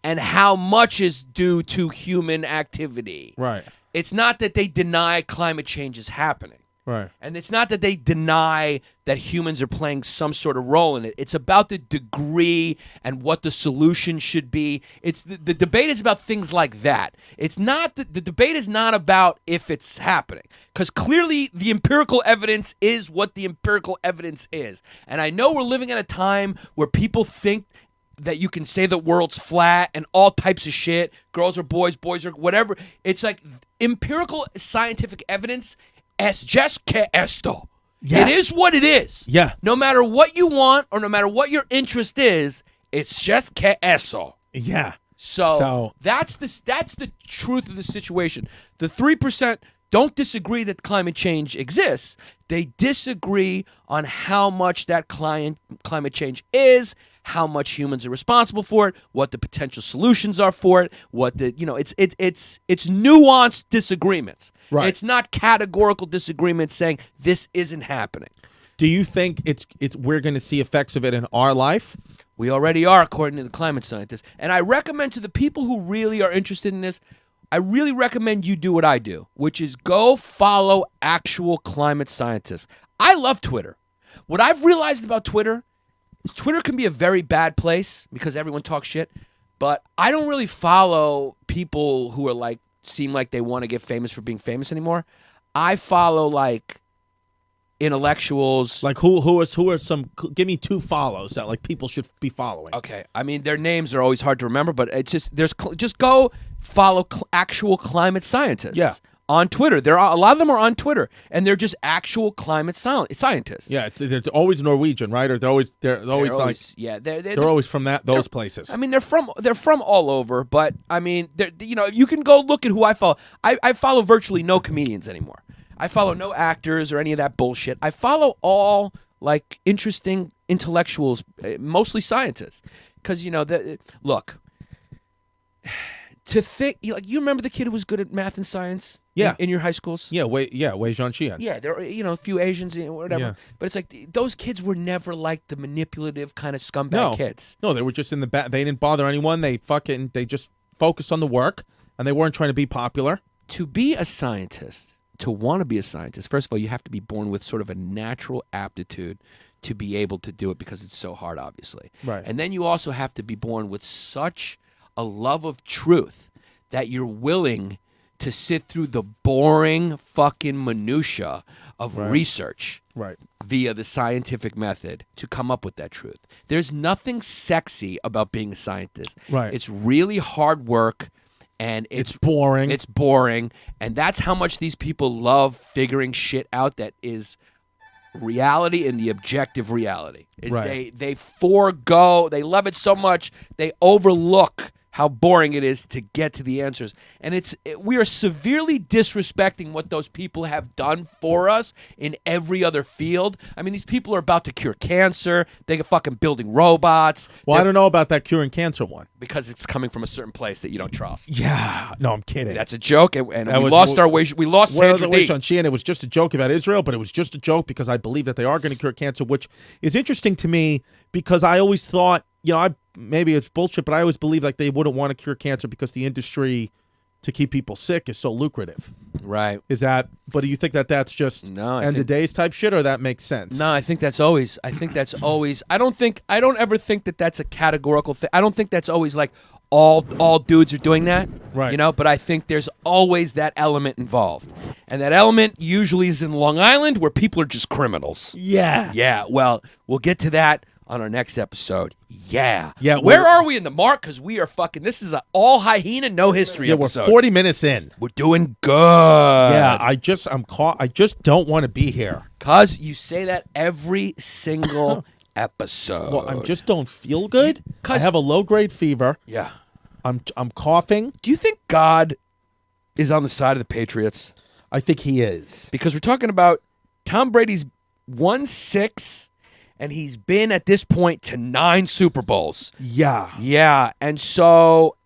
and how much is due to human activity. Right. It's not that they deny climate change is happening. Right. And it's not that they deny that humans are playing some sort of role in it. It's about the degree and what the solution should be. It's the debate is about things like that. It's not the debate is not about if it's happening, because clearly the empirical evidence is what the empirical evidence is. And I know we're living at a time where people think that you can say the world's flat and all types of shit. Girls are boys are whatever. It's like empirical scientific evidence. Es just que esto. Yeah. It is what it is. Yeah. No matter what you want or no matter what your interest is, it's just que eso. Yeah. So that's the truth of the situation. The 3% don't disagree that climate change exists. They disagree on how much that climate change is, how much humans are responsible for it, what the potential solutions are for it, it's nuanced disagreements. Right. It's not categorical disagreements saying this isn't happening. Do you think we're going to see effects of it in our life? We already are, according to the climate scientists. And I recommend to the people who really are interested in this, I really recommend you do what I do, which is go follow actual climate scientists. I love Twitter. What I've realized about Twitter is Twitter can be a very bad place because everyone talks shit, but I don't really follow people who are seem like they want to get famous for being famous anymore. I follow intellectuals. Like who are some? Give me 2 follows that people should be following. Okay, I mean their names are always hard to remember, but it's just go follow actual climate scientists. Yeah. On Twitter, a lot of them are on Twitter, and they're just actual climate scientists. Yeah, they're always Norwegian, right? Or they're always they're always from those places. I mean, they're from all over, but I mean, you can go look at who I follow. I follow virtually no comedians anymore. I follow no actors or any of that bullshit. I follow all interesting intellectuals, mostly scientists, because look. To think, you remember the kid who was good at math and science? Yeah. In your high schools? Yeah, Wei Zhangqian. Yeah, there are, a few Asians and whatever. Yeah. But it's those kids were never the manipulative kind of scumbag kids. No, they were just in the back. They didn't bother anyone. They just focused on the work, and they weren't trying to be popular. To be a scientist, to want to be a scientist, first of all, you have to be born with sort of a natural aptitude to be able to do it because it's so hard, obviously. Right. And then you also have to be born with such a love of truth that you're willing to sit through the boring fucking minutia of research via the scientific method to come up with that truth. There's nothing sexy about being a scientist. Right. It's really hard work, and it's boring. It's boring, and that's how much these people love figuring shit out that is reality and the objective reality. Is they forego, they love it so much, they overlook how boring it is to get to the answers. And we are severely disrespecting what those people have done for us in every other field. I mean, these people are about to cure cancer. They're fucking building robots. Well, I don't know about that curing cancer one. Because it's coming from a certain place that you don't trust. Yeah. No, I'm kidding. That's a joke, and we lost our way. We lost Sandra D. And it was just a joke about Israel, but it was just a joke because I believe that they are going to cure cancer, which is interesting to me because I always thought, maybe it's bullshit, but I always believe they wouldn't want to cure cancer because the industry to keep people sick is so lucrative. Right. But do you think that that's just end of days type shit, or that makes sense? No, I think that's always, I don't ever think that that's a categorical thing. I don't think that's always all dudes are doing that. Right. But I think there's always that element involved. And that element usually is in Long Island where people are just criminals. Yeah. Yeah, well, we'll get to that on our next episode. Yeah. Yeah, Where we're- are we in the mark? Because we are fucking. This is an all hyena, no history Yeah, episode. we're 40 minutes in. We're doing good. Yeah, I just don't want to be here. Cause you say that every single episode. Well, I just don't feel good. I 'Cause- have a low grade fever. Yeah. I'm coughing. Do you think God is on the side of the Patriots? I think he is. Because we're talking about Tom Brady's won 6, and he's been at this point to 9 Super Bowls. Yeah. Yeah, and so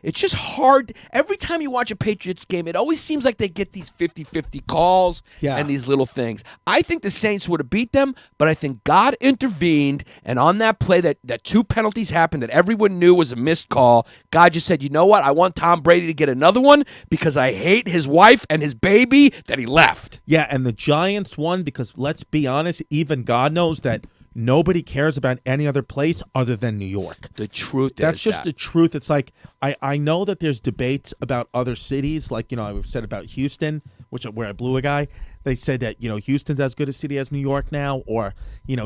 it's just hard. Every time you watch a Patriots game, it always seems like they get these 50-50 calls and these little things. I think the Saints would have beat them, but I think God intervened, and on that play that 2 penalties happened that everyone knew was a missed call, God just said, you know what? I want Tom Brady to get another one because I hate his wife and his baby that he left. Yeah, and the Giants won because, let's be honest, even God knows that nobody cares about any other place other than New York. The truth That's is just that. the truth. It's like, I know that there's debates about other cities, like, I've said about Houston, where I blew a guy. They said that, Houston's as good a city as New York now, or,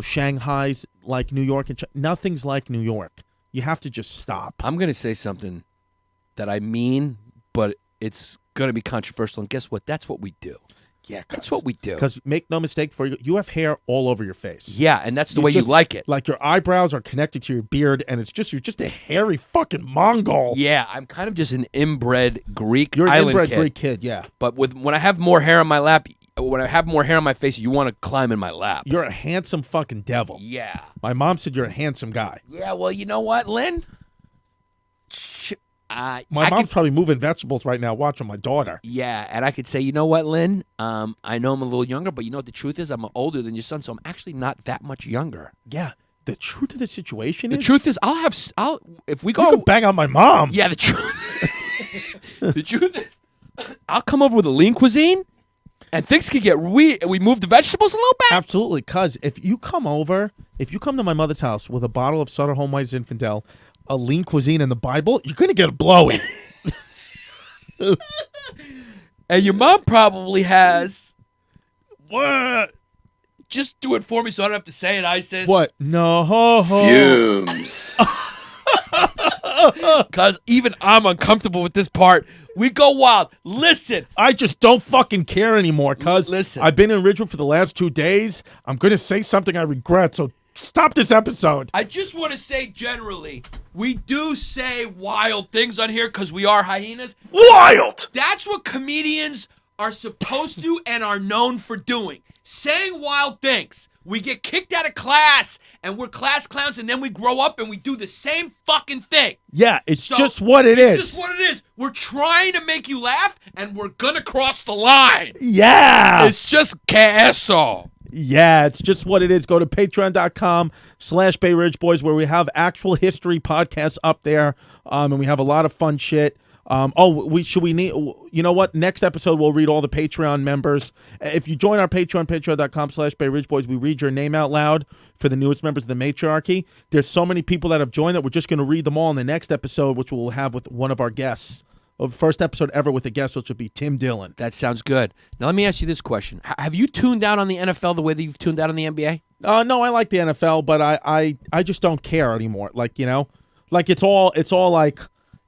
Shanghai's like New York. And nothing's like New York. You have to just stop. I'm going to say something that I mean, but it's going to be controversial. And guess what? That's what we do. Yeah, That's what we do. Because make no mistake, you have hair all over your face. Yeah, and that's the way you just- like it. Like your eyebrows are connected to your beard, and you're just a hairy fucking Mongol. Yeah, I'm kind of just an inbred Greek You're an island inbred kid. Greek kid, yeah. But when I have more hair on my lap, when I have more hair on my face, you want to climb in my lap. You're a handsome fucking devil. Yeah. My mom said you're a handsome guy. Yeah, well, you know what, Lynn? My mom's probably moving vegetables right now watching my daughter. Yeah, and I could say, you know what, Lynn? I know I'm a little younger, but you know what the truth is? I'm older than your son, so I'm actually not that much younger. Yeah. The truth of the situation The is... truth is, if we You go... can bang on my mom. Yeah, the truth... the truth is, I'll come over with a lean cuisine, and things could get... We move the vegetables a little bit. Absolutely, because if you come to my mother's house with a bottle of Sutter Home White Zinfandel, a lean cuisine, and the Bible, you're going to get a blowy. And your mom probably has... What? Just do it for me so I don't have to say it, ISIS. What? No. Fumes. Because even I'm uncomfortable with this part. We go wild. Listen. I just don't fucking care anymore, cuz. Listen. I've been in Ridgewood for the last 2 days. I'm going to say something I regret, so stop this episode. I just want to say generally, we do say wild things on here because we are hyenas. Wild. That's what comedians are supposed to and are known for doing. Saying wild things. We get kicked out of class and we're class clowns, and then we grow up and we do the same fucking thing. Yeah, it's So, just what it is. It's just what it is. We're trying to make you laugh and we're gonna cross the line. Yeah. It's just queso. Yeah, it's just what it is. Go to patreon.com/Bay Ridge Boys, where we have actual history podcasts up there, and we have a lot of fun shit. You know what? Next episode, we'll read all the Patreon members. If you join our Patreon, patreon.com/Bay Ridge Boys, we read your name out loud for the newest members of the matriarchy. There's so many people that have joined that we're just going to read them all in the next episode, which we'll have with one of our guests. First episode ever with a guest, which will be Tim Dillon. That sounds good. Now let me ask you this question: have you tuned out on the NFL the way that you've tuned out on the NBA? No, I like the NFL, but I just don't care anymore. Like,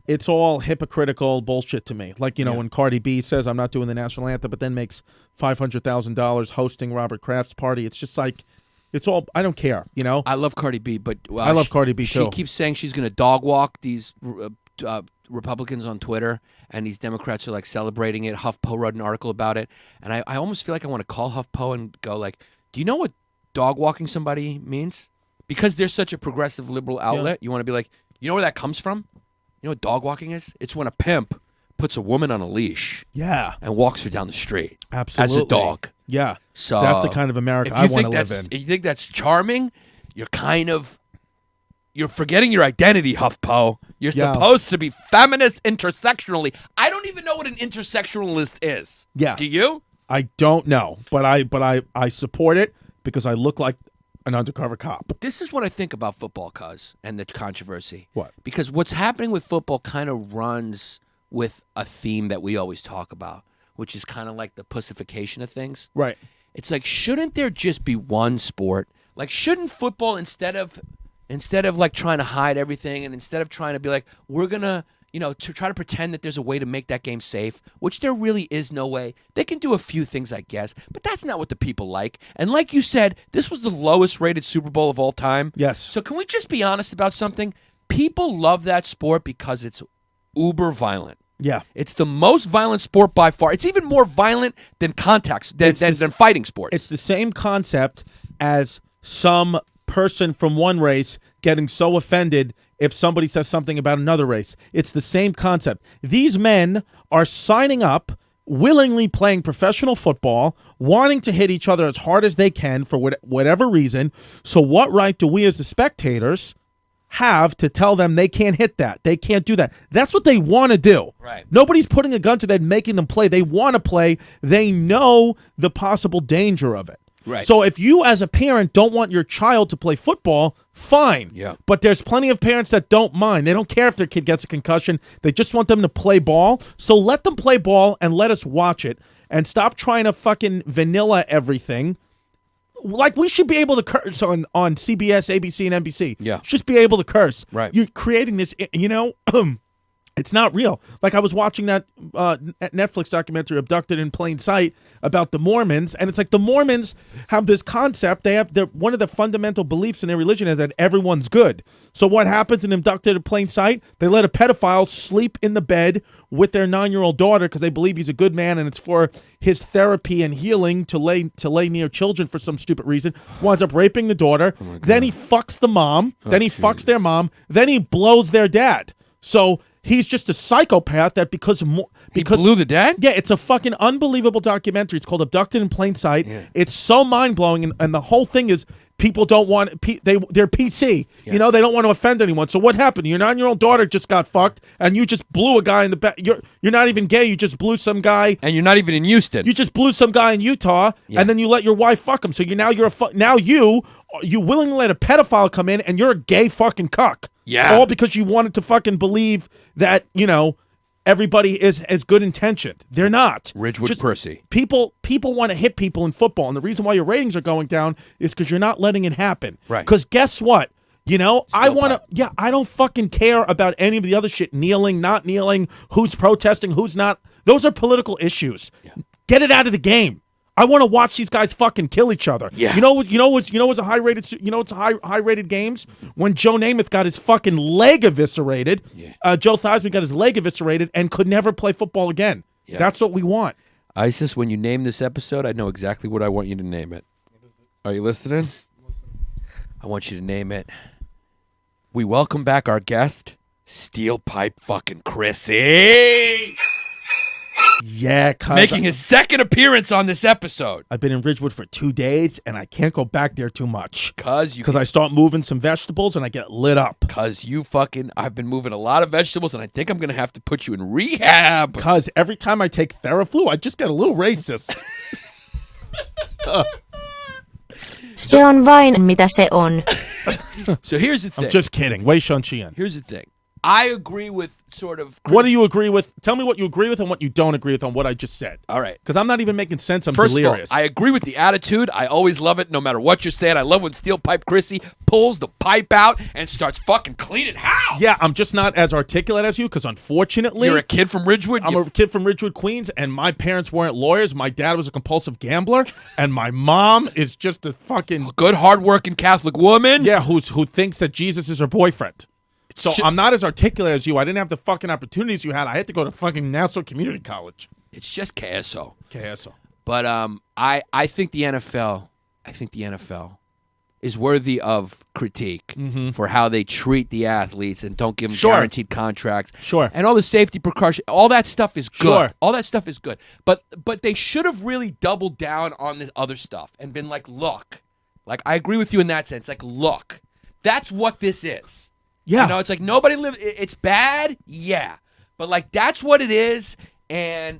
it's all hypocritical bullshit to me. Like, when Cardi B says I'm not doing the national anthem, but then makes $500,000 hosting Robert Kraft's party. It's just like, I don't care, I love Cardi B, but I love Cardi B too. She keeps saying she's going to dog walk these Republicans on Twitter, and these Democrats are like celebrating it. HuffPo wrote an article about it, and I almost feel like I want to call HuffPo and go like, do you know what dog walking somebody means? Because they're such a progressive liberal outlet, you want to be like, you know where that comes from? You know what dog walking is? It's when a pimp puts a woman on a leash and walks her down the street. Absolutely. As a dog. Yeah. So that's the kind of America I want to live in. If you think that's charming, you're forgetting your identity, HuffPo. You're supposed to be feminist intersectionally. I don't even know what an intersectionalist is. Yeah. Do you? I don't know, but I support it because I look like an undercover cop. This is what I think about football, cuz, and the controversy. What? Because what's happening with football kind of runs with a theme that we always talk about, which is kind of like the pussification of things. Right. It's like, shouldn't there just be one sport? Like, shouldn't football, instead of like trying to hide everything, and instead of trying to be like, we're gonna, to try to pretend that there's a way to make that game safe, which there really is no way. They can do a few things, I guess, but that's not what the people like. And like you said, this was the lowest rated Super Bowl of all time. Yes. So can we just be honest about something? People love that sport because it's uber violent. Yeah. It's the most violent sport by far. It's even more violent than than fighting sports. It's the same concept as some person from one race getting so offended if somebody says something about another race. It's the same concept. These men are signing up, willingly playing professional football, wanting to hit each other as hard as they can for whatever reason. So what right do we as the spectators have to tell them they can't hit that? They can't do that. That's what they want to do. Right. Nobody's putting a gun to them, making them play. They want to play. They know the possible danger of it. Right. So if you as a parent don't want your child to play football, fine. Yeah. But there's plenty of parents that don't mind. They don't care if their kid gets a concussion. They just want them to play ball. So let them play ball and let us watch it, and stop trying to fucking vanilla everything. Like, we should be able to curse on CBS, ABC, and NBC. Yeah. Just be able to curse. Right. You're creating this, it's not real. Like, I was watching that Netflix documentary, Abducted in Plain Sight, about the Mormons, and it's like the Mormons have this concept. One of the fundamental beliefs in their religion is that everyone's good. So what happens in Abducted in Plain Sight? They let a pedophile sleep in the bed with their 9-year-old daughter because they believe he's a good man, and it's for his therapy and healing to lay near children for some stupid reason. Winds up raping the daughter. Then he fucks the mom. Then he fucks their mom. Then he blows their dad. So he's just a psychopath that because he blew the dad? Yeah, it's a fucking unbelievable documentary. It's called Abducted in Plain Sight. Yeah. It's so mind-blowing, and the whole thing is people don't want they're PC. Yeah. They don't want to offend anyone. So what happened? Your 9-year-old daughter just got fucked, and you just blew a guy in the back. You're not even gay. You just blew some guy, and you're not even in Houston. You just blew some guy in Utah, and then you let your wife fuck him. So you willingly let a pedophile come in, and you're a gay fucking cuck. Yeah. All because you wanted to fucking believe that, everybody is as good intentioned. They're not. Ridgewood Chrissy. People want to hit people in football, and the reason why your ratings are going down is because you're not letting it happen. Right. Because guess what? I don't fucking care about any of the other shit. Kneeling, not kneeling, who's protesting, who's not. Those are political issues. Yeah. Get it out of the game. I want to watch these guys fucking kill each other. Yeah. What's a high rated games? When Joe Namath got his fucking leg eviscerated. Yeah. Joe Theismann got his leg eviscerated and could never play football again. Yeah. That's what we want. Isis, when you name this episode, I know exactly what I want you to name it. Are you listening? I want you to name it. We welcome back our guest, Steel Pipe fucking Chrissy. Yeah, making his second appearance on this episode. I've been in Ridgewood for 2 days, and I can't go back there too much. Because I start moving some vegetables, and I get lit up. Because I've been moving a lot of vegetables, and I think I'm going to have to put you in rehab. Because every time I take Theraflu, I just get a little racist. Se on vain mitä se on. So here's the thing. I'm just kidding. Wei Shun Qian. Here's the thing. I agree with sort of... What do you agree with? Tell me what you agree with and what you don't agree with on what I just said. All right. Because I'm not even making sense. I'm First delirious. Of all, I agree with the attitude. I always love it, no matter what you're saying. I love when Steel Pipe Chrissy pulls the pipe out and starts fucking cleaning house. Yeah, I'm just not as articulate as you because unfortunately... You're a kid from Ridgewood? I'm a kid from Ridgewood, Queens, and my parents weren't lawyers. My dad was a compulsive gambler, and my mom is just a fucking... good, hardworking Catholic woman. Yeah, who thinks that Jesus is her boyfriend. So I'm not as articulate as you. I didn't have the fucking opportunities you had. I had to go to fucking Nassau Community College. It's just KSO. KSO. But I think the NFL is worthy of critique for how they treat the athletes and don't give them guaranteed contracts. Sure. And all the safety precautions, all that stuff is good. Sure. All that stuff is good. But they should have really doubled down on this other stuff and been like, look, like I agree with you in that sense. Like, look, that's what this is. Yeah. It's like nobody lives. It's bad, yeah. But like that's what it is. And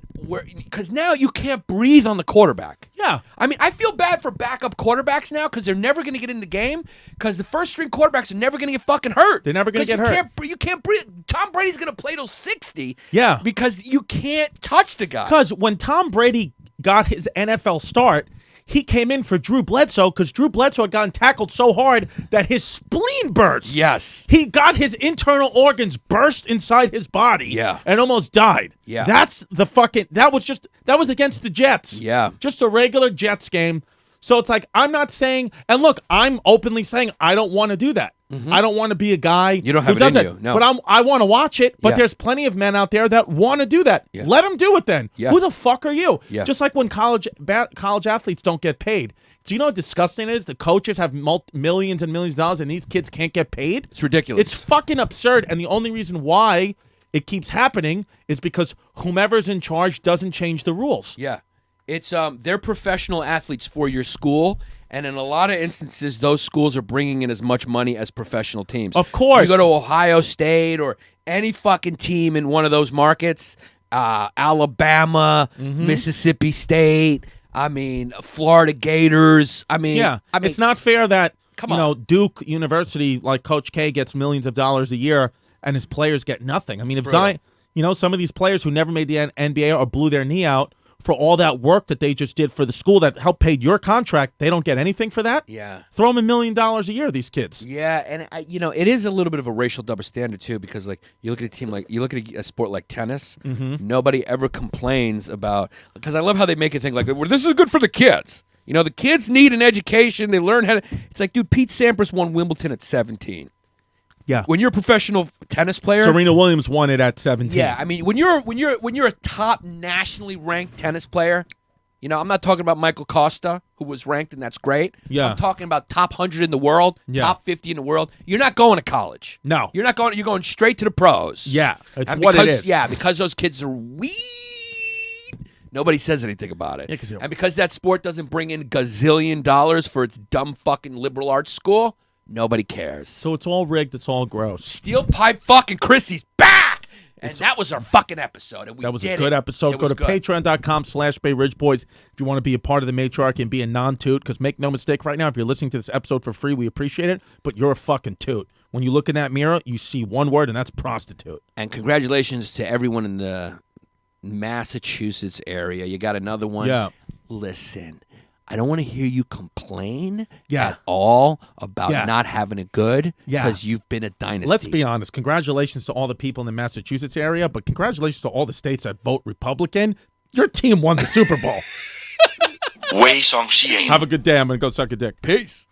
because now you can't breathe on the quarterback. Yeah. I mean, I feel bad for backup quarterbacks now because they're never going to get in the game because the first string quarterbacks are never going to get fucking hurt. They're never going to get hurt. You can't breathe. Tom Brady's going to play till 60. Yeah. Because you can't touch the guy. Because when Tom Brady got his NFL start, he came in for Drew Bledsoe because Drew Bledsoe had gotten tackled so hard that his spleen burst. Yes. He got his internal organs burst inside his body. Yeah. And almost died. Yeah. That's the fucking, that was against the Jets. Yeah. Just a regular Jets game. So it's like, I'm not saying, and look, I'm openly saying I don't want to do that. I don't want to be a guy You don't have who it does in that. you, no. But I want to watch it. But Yeah. there's plenty of men out there that want to do that. Yeah. Let them do it then. Yeah. Who the fuck are you? Yeah. Just like when college athletes don't get paid. Do you know how disgusting it is? The coaches have millions and millions of dollars, and these kids can't get paid. It's ridiculous. It's fucking absurd. And the only reason why it keeps happening is because whomever's in charge doesn't change the rules. Yeah. It's they're professional athletes for your school, and in a lot of instances, those schools are bringing in as much money as professional teams. Of course. You go to Ohio State or any fucking team in one of those markets, Alabama, Mississippi State, I mean, Florida Gators. I mean, it's not fair that Come you on. know Duke University, like Coach K, gets millions of dollars a year, and his players get nothing. I mean, if brutal. Zion, you know, some of these players who never made the NBA or blew their knee out for all that work that they just did for the school that helped pay your contract, they don't get anything for that. Yeah. Throw them $1 million a year. These kids. Yeah, and it is a little bit of a racial double standard too, because like you look at a team like you look at a sport like tennis, nobody ever complains about, because I love how they make it think like, well, this is good for the kids. You know, the kids need an education. They learn how to. It's like, dude, Pete Sampras won Wimbledon at 17. Yeah. When you're a professional tennis player, Serena Williams won it at 17. yeah, I mean, when you're a top nationally ranked tennis player, you know, I'm not talking about Michael Costa, who was ranked, and that's great. Yeah. I'm talking about top 100 in the world, Yeah. top 50 in the world. You're not going to college. No. You're not going. You're going straight to the pros. Yeah, it's And what it because- is. Yeah, because those kids are weed. Nobody says anything about it. Yeah, 'cause they're- And because that sport doesn't bring in gazillion dollars for its dumb fucking liberal arts school, nobody cares. So it's all rigged. It's all gross. Steel Pipe fucking Chrissy's back! And that was our fucking episode. And we That was a did good it. episode. It Go was to good. patreon.com/BayRidgeBoys if you want to be a part of the matriarchy and be a non-toot, because make no mistake right now, if you're listening to this episode for free, we appreciate it, but you're a fucking toot. When you look in that mirror, you see one word, and that's prostitute. And congratulations to everyone in the Massachusetts area. You got another one. Yeah. Listen, I don't want to hear you complain Yeah. at all about Yeah. not having it good Yeah. because you've been a dynasty. Let's be honest. Congratulations to all the people in the Massachusetts area, but congratulations to all the states that vote Republican. Your team won the Super Bowl. Way song ，Have a good day. I'm going to go suck a dick. Peace.